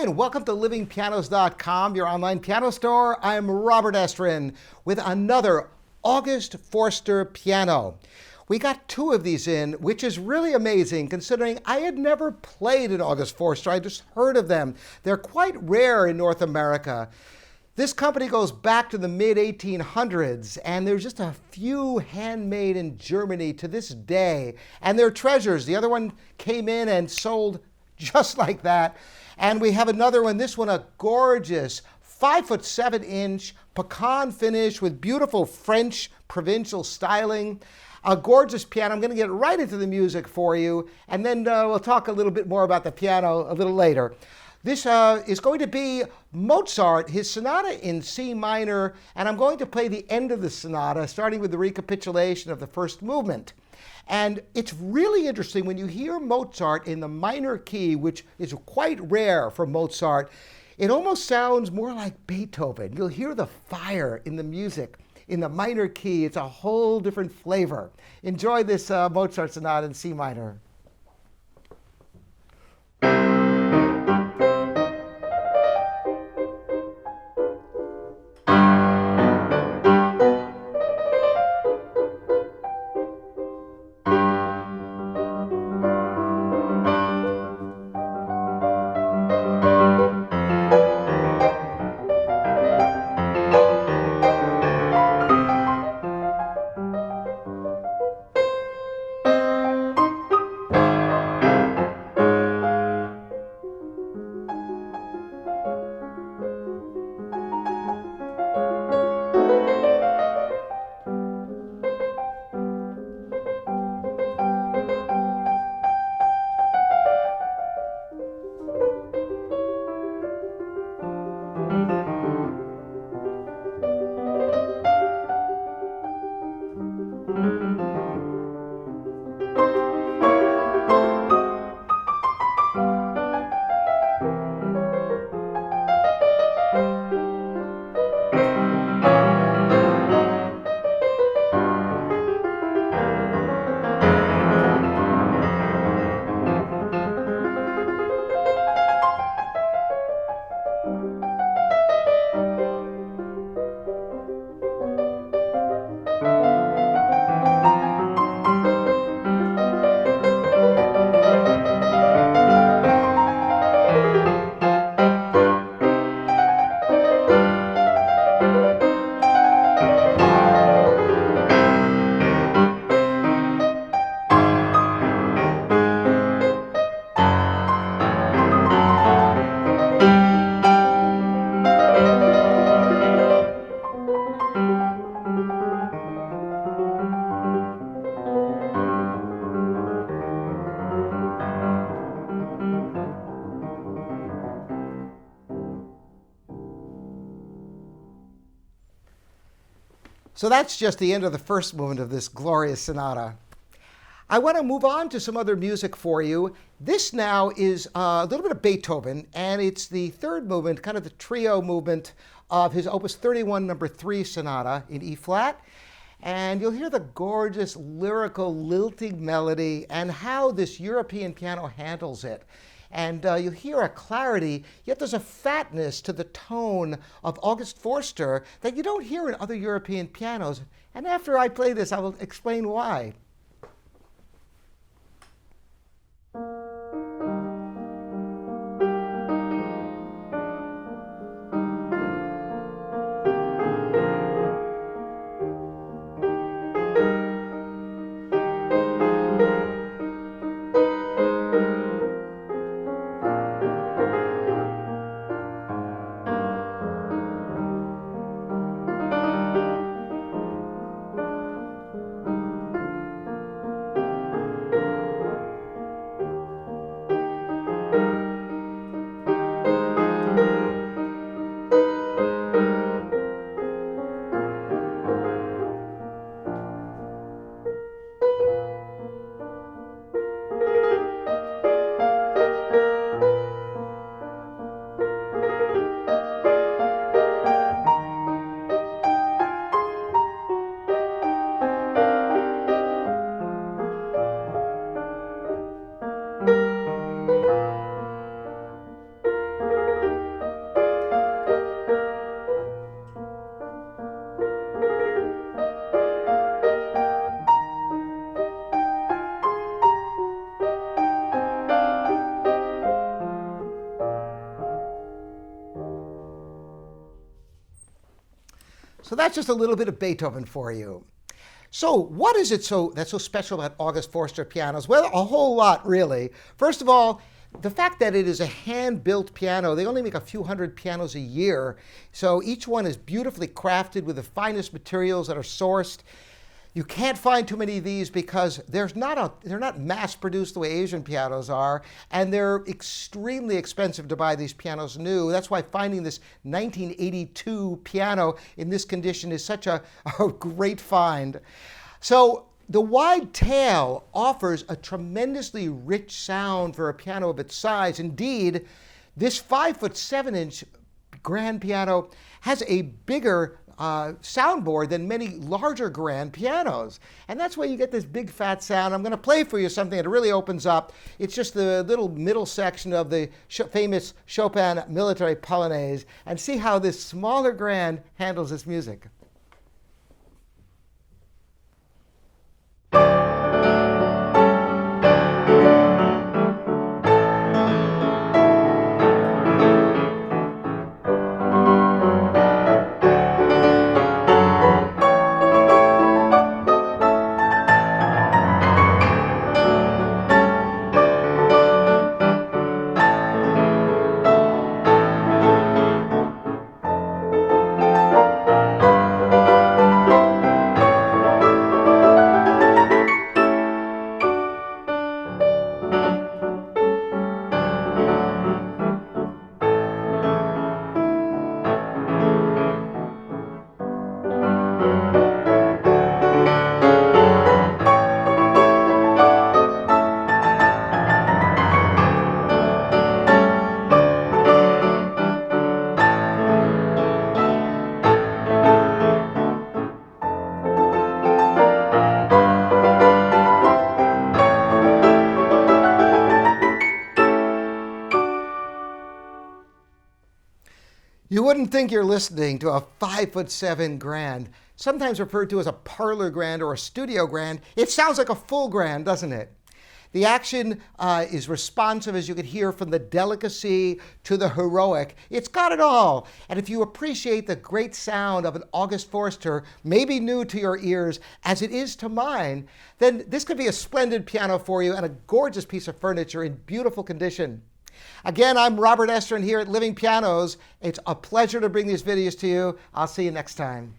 and welcome to livingpianos.com, your online piano store. I'm Robert Estrin with another August Forster piano. We got two of these in, which is really amazing considering I had never played an August Forster. I just heard of them. They're quite rare in North America. This company goes back to the mid-1800s, and there's just a few handmade in Germany to this day, and they're treasures. The other one came in and sold just like that. And we have another one, this one a gorgeous 5'7" pecan finish with beautiful French provincial styling. A gorgeous piano. I'm going to get right into the music for you, and then we'll talk a little bit more about the piano a little later. This is going to be Mozart, his sonata in C minor, and I'm going to play the end of the sonata, starting with the recapitulation of the first movement. And it's really interesting when you hear Mozart in the minor key, which is quite rare for Mozart. It almost sounds more like Beethoven. You'll hear the fire in the music. In the minor key, it's a whole different flavor. Enjoy this Mozart sonata in C minor. So that's just the end of the first movement of this glorious sonata. I want to move on to some other music for you. This now is a little bit of Beethoven, and it's the third movement, kind of the trio movement of his Opus 31, number 3 sonata in E flat. And you'll hear the gorgeous lyrical lilting melody and how this European piano handles it. And you'll hear a clarity, yet there's a fatness to the tone of August Forster that you don't hear in other European pianos. And after I play this, I will explain why. So that's just a little bit of Beethoven for you. So what is it that's so special about August Forster pianos? Well, a whole lot, really. First of all, the fact that it is a hand-built piano. They only make a few hundred pianos a year, so each one is beautifully crafted with the finest materials that are sourced. You can't find too many of these because they're not mass-produced the way Asian pianos are, and they're extremely expensive to buy these pianos new. That's why finding this 1982 piano in this condition is such a great find. So the wide tail offers a tremendously rich sound for a piano of its size. Indeed, this 5'7" grand piano has a bigger soundboard than many larger grand pianos. And that's why you get this big fat sound. I'm going to play for you something that really opens up. It's just the little middle section of the famous Chopin military polonaise, and see how this smaller grand handles this music. You wouldn't think you're listening to a 5'7" grand, sometimes referred to as a parlor grand or a studio grand. It sounds like a full grand, doesn't it? The action is responsive, as you can hear, from the delicacy to the heroic. It's got it all. And if you appreciate the great sound of an August Forster, maybe new to your ears as it is to mine, then this could be a splendid piano for you and a gorgeous piece of furniture in beautiful condition. Again, I'm Robert Estrin here at Living Pianos. It's a pleasure to bring these videos to you. I'll see you next time.